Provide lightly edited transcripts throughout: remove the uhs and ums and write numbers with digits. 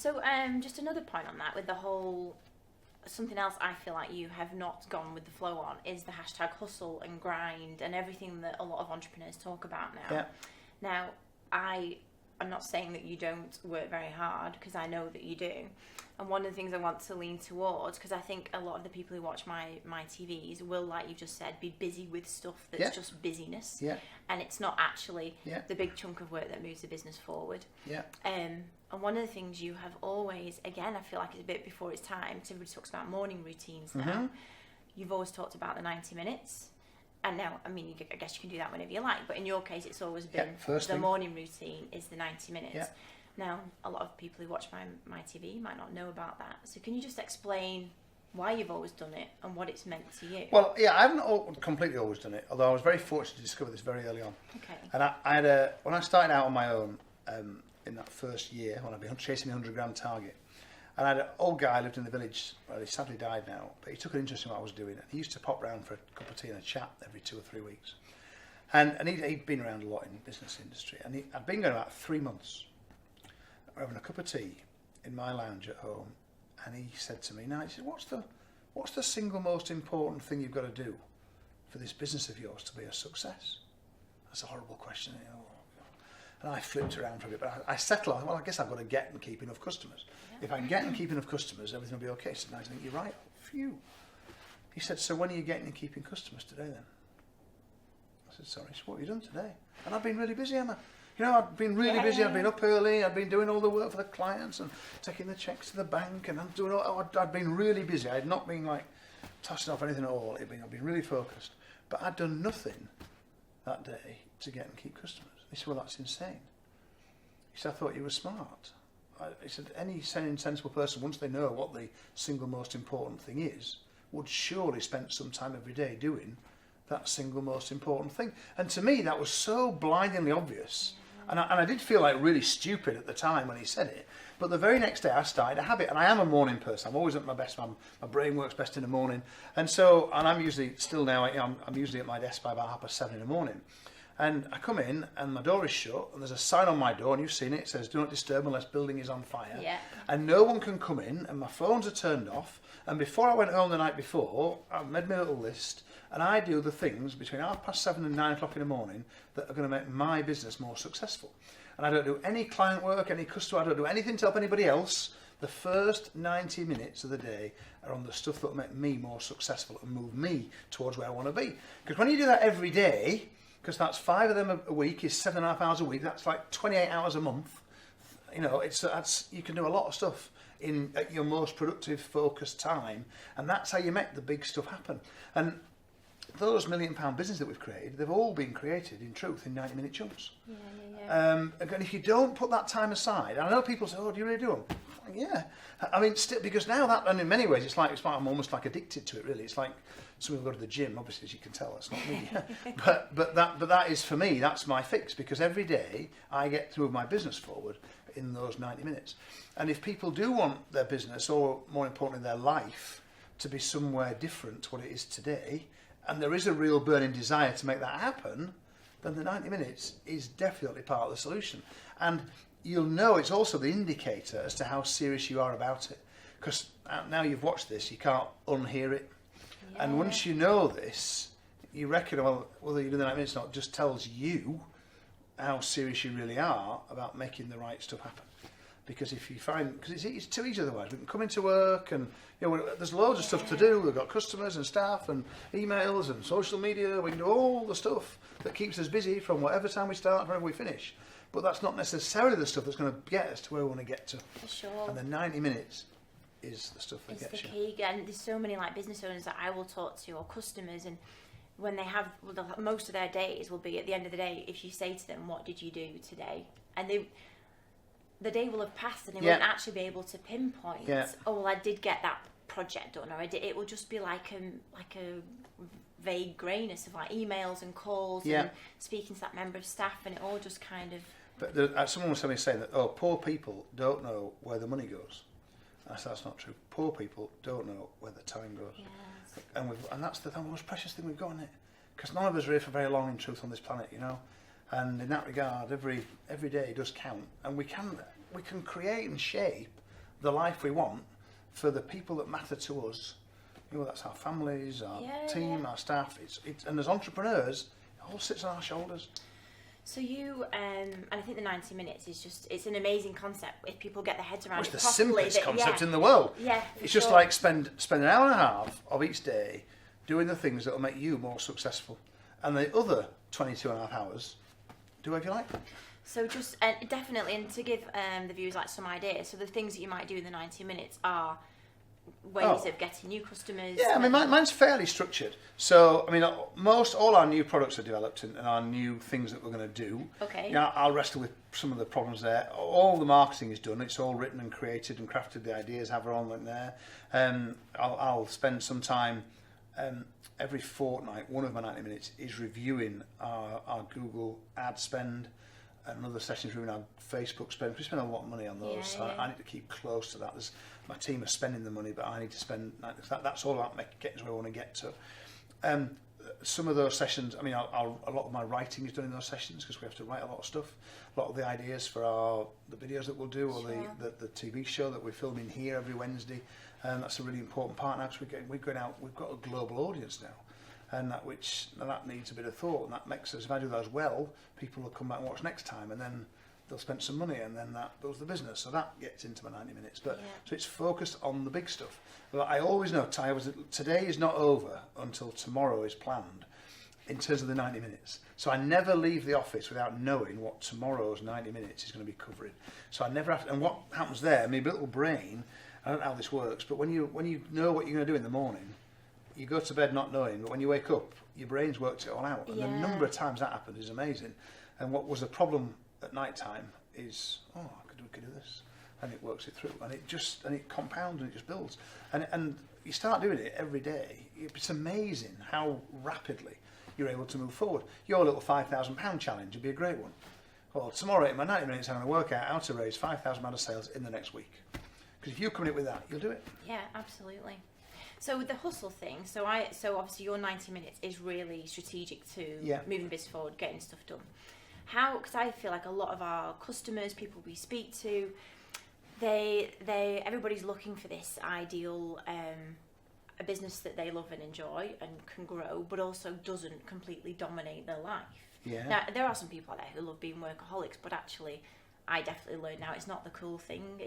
So just another point on that with the whole, something else I feel like you have not gone with the flow on is the hashtag hustle and grind and everything that a lot of entrepreneurs talk about now. Yeah. Now, I'm not saying that you don't work very hard, because I know that you do. And one of the things I want to lean towards, because I think a lot of the people who watch my TVs will, like you just said, be busy with stuff that's just busyness. Yeah. And it's not actually the big chunk of work that moves the business forward. Yeah. And one of the things you have always, again, I feel like it's a bit before its time, because everybody talks about morning routines now. You've always talked about the 90 minutes. And now, I mean, I guess you can do that whenever you like, but in your case, it's always been the morning routine is the 90 minutes. Yeah. Now, a lot of people who watch my TV might not know about that. So can you just explain why you've always done it and what it's meant to you? Well, yeah, I haven't completely always done it, although I was very fortunate to discover this very early on. Okay. And I had when I started out on my own in that first year, when I'd been chasing the 100-gram target, and I had an old guy who lived in the village. Well, he sadly died now, but he took an interest in what I was doing. And he used to pop round for a cup of tea and a chat every 2 or 3 weeks. And he'd been around a lot in the business industry. And I'd been going about 3 months, having a cup of tea in my lounge at home. And he said to me, "Now, he said, what's the single most important thing you've got to do for this business of yours to be a success?" That's a horrible question. You know? And I flipped around for a bit, but I settled on, well, I guess I've got to get and keep enough customers. If I can get and keep enough customers, everything will be okay. So I think you're right. Phew. He said, "So when are you getting and keeping customers today then?" I said, "Sorry, so what have you done today?" And I've been really busy, Emma. You know, I've been really busy. I've been up early. I've been doing all the work for the clients and taking the checks to the bank, and I'm doing all. I'd been really busy. I'd not been like tossing off anything at all. I'd been really focused. But I'd done nothing that day to get and keep customers. He said, "Well, that's insane." He said, "I thought you were smart." He said, "Any sensible person, once they know what the single most important thing is, would surely spend some time every day doing that single most important thing." And to me, that was so blindingly obvious. And I did feel like really stupid at the time when he said it. But the very next day, I started a habit. And I am a morning person. I'm always at my best. My brain works best in the morning. And I'm usually, still now, I'm usually at my desk by about 7:30 in the morning. And I come in and my door is shut and there's a sign on my door, and you've seen it. It says, "Do not disturb unless building is on fire." Yeah. And no one can come in, and my phones are turned off. And before I went home the night before, I made my little list, and I do the things between 7:30 and 9 o'clock in the morning that are going to make my business more successful. And I don't do any client work, any customer, I don't do anything to help anybody else. The first 90 minutes of the day are on the stuff that will make me more successful and move me towards where I want to be. Because when you do that every day, because that's 5 of them a week, is 7.5 hours a week, that's like 28 hours a month. You know, you can do a lot of stuff at your most productive, focused time, and that's how you make the big stuff happen. And those £1 million businesses that we've created, they've all been created, in truth, in 90-minute chunks. Yeah. And if you don't put that time aside, I know people say, "Oh, do you really do them?" Yeah. I mean, still, because now that, and in many ways, it's like I'm almost like addicted to it. Really, it's like some people go to the gym. Obviously, as you can tell, that's not me. but that is for me. That's my fix, because every day I get to move my business forward in those 90 minutes. And if people do want their business, or more importantly, their life, to be somewhere different to what it is today, and there is a real burning desire to make that happen, then the 90 minutes is definitely part of the solution. And you'll know it's also the indicator as to how serious you are about it. Because now you've watched this, you can't unhear it. Yeah. And once you know this, you reckon, well, whether you do the 90 minutes or not, just tells you how serious you really are about making the right stuff happen. Because if you find, because it's too easy otherwise. We can come into work and, you know, there's loads of stuff to do. We've got customers and staff and emails and social media. We can do all the stuff that keeps us busy from whatever time we start to whenever we finish. But that's not necessarily the stuff that's going to get us to where we want to get to. For sure. And the 90 minutes is the stuff that gets you. It's the key. And there's so many like business owners that I will talk to, or customers, and when they have, most of their days will be at the end of the day, if you say to them, "What did you do today?" And the day will have passed and they won't actually be able to pinpoint, "Oh, well, I did get that project done," or it will just be like a vague greyness of like emails and calls and speaking to that member of staff, and it all just kind of... But someone was saying that, "Oh, poor people don't know where the money goes." I said, that's not true. Poor people don't know where the time goes. Yes. And that's the most precious thing we've got, isn't it? Because none of us are here for very long, in truth, on this planet, you know. And in that regard, every day does count, and we can create and shape the life we want for the people that matter to us. You know, that's our families, our team, our staff. And as entrepreneurs, it all sits on our shoulders. So you, and I think the 90 minutes is just, it's an amazing concept if people get their heads around it It's the properly. simplest concept in the world. Yeah, it's just like spend an hour and a half of each day doing the things that will make you more successful. And the other 22 and a half hours, do whatever you like. So just, definitely, and to give the viewers like some ideas, so the things that you might do in the 90 minutes are ways of getting new customers. Yeah, I mean, mine's fairly structured. So, I mean, all our new products are developed and our new things that we're going to do. Okay. You know, I'll wrestle with some of the problems there. All the marketing is done. It's all written and created and crafted. The ideas have their own link there. I'll spend some time every fortnight. One of my 90 minutes is reviewing our Google ad spend. Another session is reviewing our Facebook spend. We spend a lot of money on those, so I need to keep close to that. My team are spending the money, but I need to spend. That's all about getting to where I want to get to. Some of those sessions, I mean, a lot of my writing is done in those sessions because we have to write a lot of stuff. A lot of the ideas for the videos that we'll do, or the TV show that we're filming here every Wednesday. That's a really important part now because we're going out. We've got a global audience now, and that needs a bit of thought. And that makes us, if I do those well, people will come back and watch next time, and then they'll spend some money, and then that builds the business. So that gets into my 90 minutes. But so it's focused on the big stuff. But I always know today is not over until tomorrow is planned in terms of the 90 minutes. So I never leave the office without knowing what tomorrow's 90 minutes is going to be covering. So I never have to, and what happens there, I mean, my little brain, I don't know how this works, but when you know what you're going to do in the morning, you go to bed not knowing, but when you wake up, your brain's worked it all out. And the number of times that happened is amazing. And what was the problem at night time is, we could do this, and it works it through, and it compounds and it just builds, and you start doing it every day. It's amazing how rapidly you're able to move forward. Your little £5,000 challenge would be a great one. Well, tomorrow in my 90 minutes, I'm going to work out how to raise £5,000 of sales in the next week. Because if you come in with that, you'll do it. Yeah, absolutely. So with the hustle thing, so obviously your 90 minutes is really strategic to moving the business forward, getting stuff done. Because I feel like a lot of our customers, people we speak to, everybody's looking for this ideal, a business that they love and enjoy and can grow, but also doesn't completely dominate their life. Yeah. Now, there are some people out there who love being workaholics, but actually, I definitely learned now it's not the cool thing.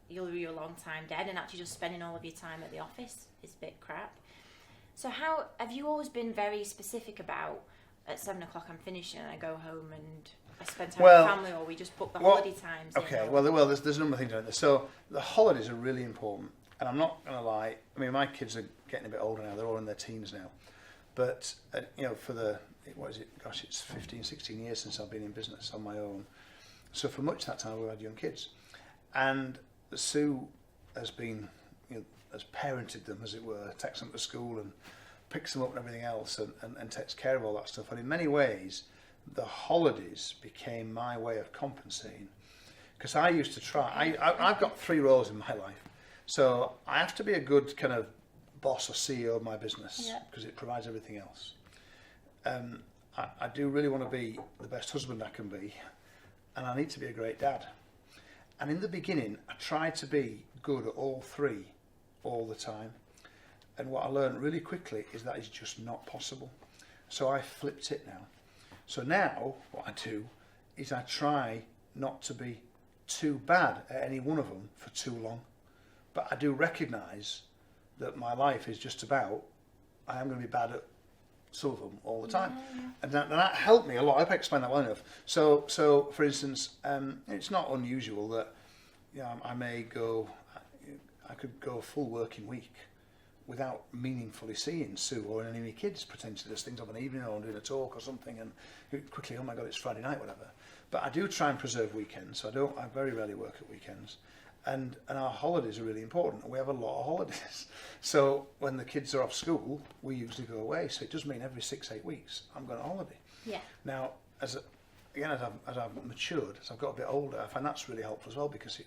You'll be a long time dead, and actually just spending all of your time at the office is a bit crap. So how have you always been very specific about, at 7 o'clock I'm finishing and I go home and I spend time with family, or we just book the holiday times in? There's a number of things on this. So the holidays are really important, and I'm not going to lie, I mean, my kids are getting a bit older now, they're all in their teens now, but it's 15, 16 years since I've been in business on my own. So for much of that time we've had young kids, and Sue has been, has parented them, as it were, takes them to school and picks them up and everything else, and takes care of all that stuff. And in many ways, the holidays became my way of compensating. Because I used to try, I've got 3 roles in my life. So I have to be a good kind of boss or CEO of my business, because it provides everything else. I do really want to be the best husband I can be, and I need to be a great dad. And in the beginning, I tried to be good at all 3 all the time. And what I learned really quickly is that is just not possible. So I flipped it now. So now what I do is I try not to be too bad at any one of them for too long. But I do recognise that my life is just about, I am going to be bad at some of them all the time. And that helped me a lot. I hope I explained that well enough. So for instance, it's not unusual that I could go a full working week without meaningfully seeing Sue or any of my kids. Potentially there's things of an evening, or I'm doing a talk or something, and quickly, oh my God, it's Friday night, whatever. But I do try and preserve weekends, so I very rarely work at weekends. And our holidays are really important. We have a lot of holidays. So when the kids are off school, we usually go away. So it does mean every 6-8 weeks I'm going on holiday. Yeah. Now, as I've matured, as I've got a bit older, I find that's really helpful as well, because it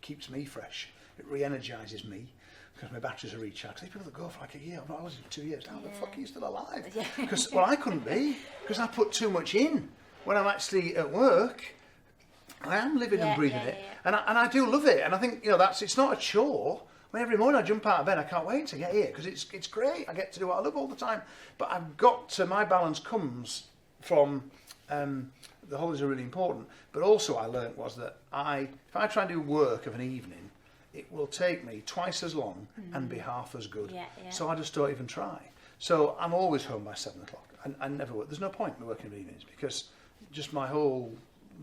keeps me fresh. It re-energises me, because my batteries are recharged. There's people that go for like a year. I'm not holiday for 2 years. How the fuck are you still alive? Because I couldn't be, because I put too much in. When I'm actually at work, I am living and breathing it, yeah. and I do love it. And I think it's not a chore. I mean, every morning I jump out of bed, I can't wait to get here because it's great. I get to do what I love all the time. But my balance comes from the holidays are really important. But also I learnt was that if I try and do work of an evening, it will take me twice as long and be half as good. Yeah. So I just don't even try. So I'm always home by 7 o'clock. And I never work. There's no point in me working in evenings because just my whole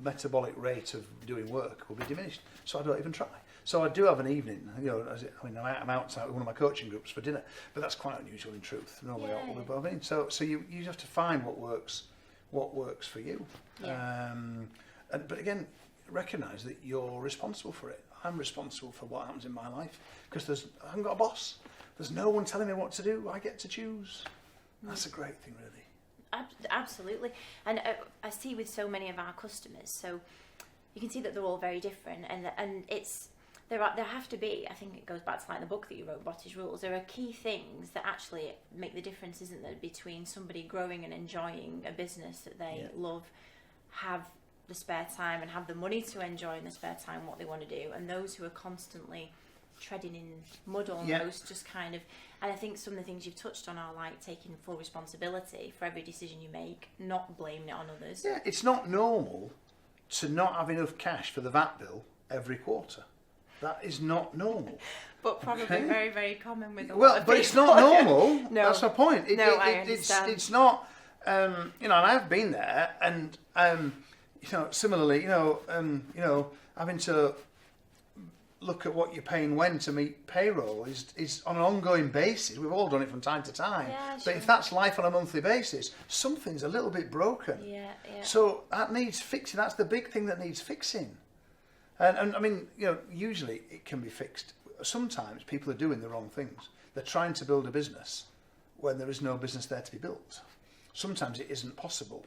metabolic rate of doing work will be diminished. So I don't even try. So I do have an evening, I'm outside with one of my coaching groups for dinner, but that's quite unusual in truth. Normally all above in. So you have to find what works for you. Yeah. But again, recognise that you're responsible for it. I'm responsible for what happens in my life because I haven't got a boss. There's no one telling me what to do. I get to choose. That's a great thing, really. Absolutely. And I see with so many of our customers, so you can see that they're all very different, and there have to be, I think it goes back to like the book that you wrote, Botti's Rules, there are key things that actually make the difference, isn't there, between somebody growing and enjoying a business that they love, have the spare time and have the money to enjoy in the spare time what they want to do, and those who are constantly treading in mud almost, just kind of. And I think some of the things you've touched on are like taking full responsibility for every decision you make, not blaming it on others. Yeah, it's not normal to not have enough cash for the VAT bill every quarter. That is not normal. But probably very, very common with a lot Well, of but people. it's not normal. No. That's my point. I understand. It's not. And I've been there, and similarly, having to look at what you're paying when to meet payroll is on an ongoing basis. We've all done it from time to time. Yeah, but sure. if that's life on a monthly basis, something's a little bit broken. Yeah. So that needs fixing. That's the big thing that needs fixing. And I mean, usually it can be fixed. Sometimes people are doing the wrong things. They're trying to build a business when there is no business there to be built. Sometimes it isn't possible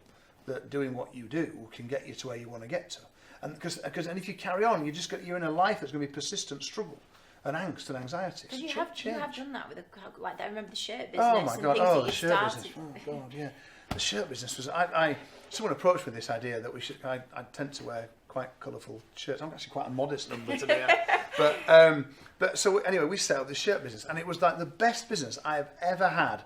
that doing what you do can get you to where you want to get to. And because if you carry on, you're in a life that's going to be persistent struggle and angst and anxiety. Because you have done that with I remember the shirt business. Oh my God! And The shirt started. business. Oh God, yeah. The shirt business was. Someone approached me with this idea that I tend to wear quite colourful shirts. I'm actually quite a modest number today. But so anyway, we set up this shirt business, and it was like the best business I have ever had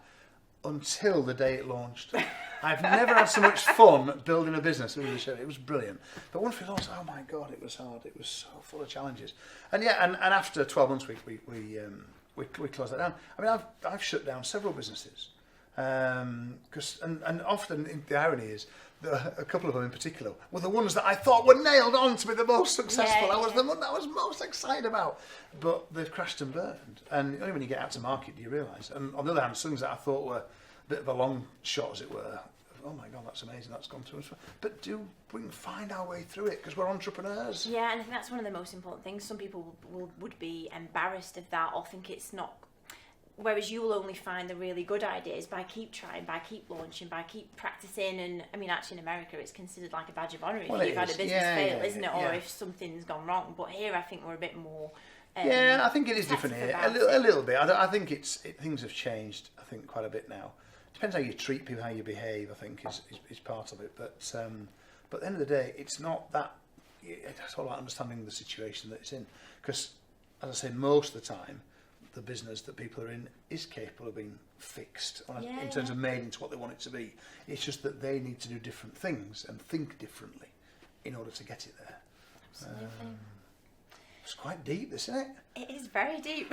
until the day it launched. I've never had so much fun building a business with a shirt. It was brilliant. But once we launched, oh my God, it was hard. It was so full of challenges. And after 12 months, we closed that down. I mean, I've shut down several businesses. Because often the irony is that a couple of them in particular were the ones that I thought were nailed on to be the most successful. I was the one that I was most excited about, but they've crashed and burned. And only when you get out to market do you realise. And on the other hand, some that I thought were a bit of a long shot, as it were. Oh my God, that's amazing! That's gone through. But we can find our way through it because we're entrepreneurs. Yeah, and I think that's one of the most important things. Some people would be embarrassed of that or think it's not. Whereas you'll only find the really good ideas by keep trying, by keep launching, by keep practicing. And I mean, actually in America, it's considered like a badge of honour if you've had a business fail, isn't it? Or if something's gone wrong. But here, I think we're a bit more. I think it is different here. A little bit. I think things have changed. I think quite a bit now. Depends how you treat people, how you behave. I think is part of it. But at the end of the day, it's not that. It's all about understanding the situation that it's in. Because, as I say, most of the time, the business that people are in is capable of being fixed in terms of made into what they want it to be. It's just that they need to do different things and think differently in order to get it there. Absolutely. It's quite deep, this, isn't it? It is very deep.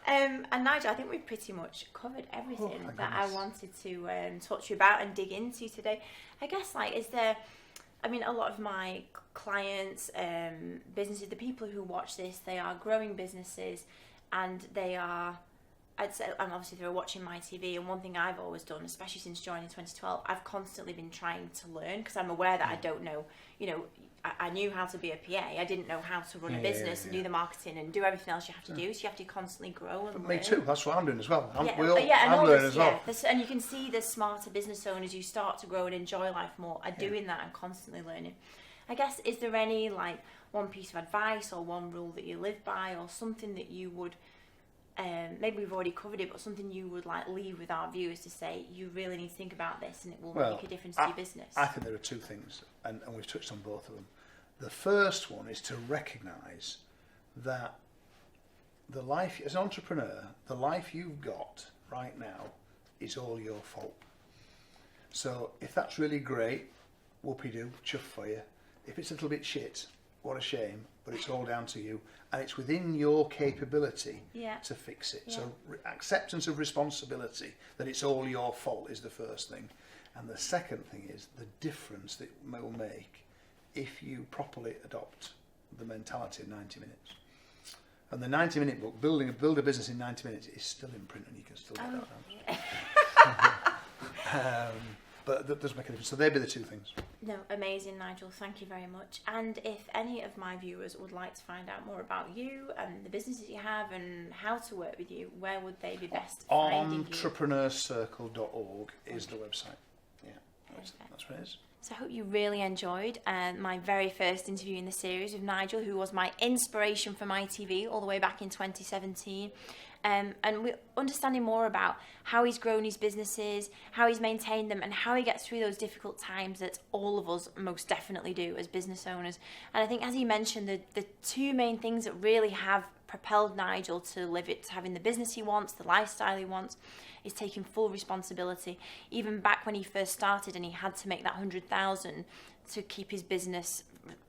And Nigel, I think we've pretty much covered everything that I wanted to talk to you about and dig into today. I guess, is there... I mean, a lot of my clients, businesses, the people who watch this, they are growing businesses, and they are, I'd say, and obviously they're watching MiTV. And one thing I've always done, especially since joining 2012, I've constantly been trying to learn because I'm aware that I don't know. I knew how to be a PA. I didn't know how to run a business and do the marketing and do everything else you have to do. So you have to constantly grow and learn. Me too. That's what I'm doing as well. I'm learning learning as well. And you can see the smarter business owners who start to grow and enjoy life more are doing that and constantly learning. I guess, is there any one piece of advice or one rule that you live by or something that you would maybe we've already covered it, but something you would like leave with our viewers to say, you really need to think about this and it will make a difference to your business? I think there are two things, and we've touched on both of them. The first one is to recognise that the life, as an entrepreneur, the life you've got right now is all your fault. So if that's really great, whoopee-doo, chuff for you. If it's a little bit shit, what a shame, but it's all down to you. And it's within your capability to fix it. Yeah. So acceptance of responsibility, that it's all your fault, is the first thing. And the second thing is the difference that it will make if you properly adopt the mentality of 90 minutes. And the 90-minute book, Build a Business in 90 Minutes, is still in print and you can still get that. But that does make a difference. So they'd be the two things. No, amazing, Nigel. Thank you very much. And if any of my viewers would like to find out more about you and the businesses you have and how to work with you, where would they be best finding you? Entrepreneurscircle.org is the website. Yeah, that's what it is. So I hope you really enjoyed my very first interview in the series with Nigel, who was my inspiration for MiTV all the way back in 2017. And we're understanding more about how he's grown his businesses, how he's maintained them, and how he gets through those difficult times that all of us most definitely do as business owners. And I think, as he mentioned, the two main things that really have propelled Nigel to having the business he wants, the lifestyle he wants, is taking full responsibility. Even back when he first started and he had to make that 100,000 to keep his business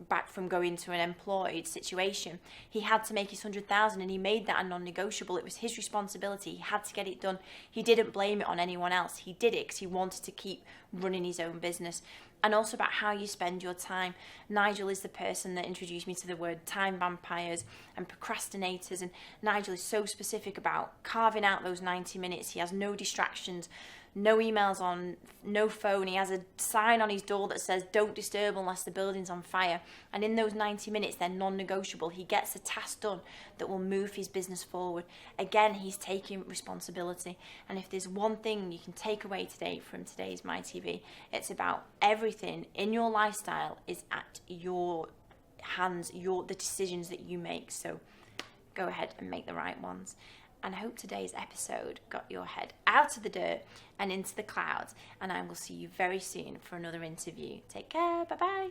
back from going to an employed situation, he had to make his 100,000 and he made that a non-negotiable. It was his responsibility. He had to get it done. He didn't blame it on anyone else. He did it because he wanted to keep running his own business. And also about how you spend your time. Nigel is the person that introduced me to the word time vampires and procrastinators, and Nigel is so specific about carving out those 90 minutes. He has no distractions, no emails on, no phone. He has a sign on his door that says don't disturb unless the building's on fire. And in those 90 minutes, they're non-negotiable. He gets a task done that will move his business forward. Again, he's taking responsibility. And if there's one thing you can take away today from today's MiTV, it's about everything in your lifestyle is at your hands, the decisions that you make. So go ahead and make the right ones. And I hope today's episode got your head out of the dirt and into the clouds. And I will see you very soon for another interview. Take care. Bye-bye.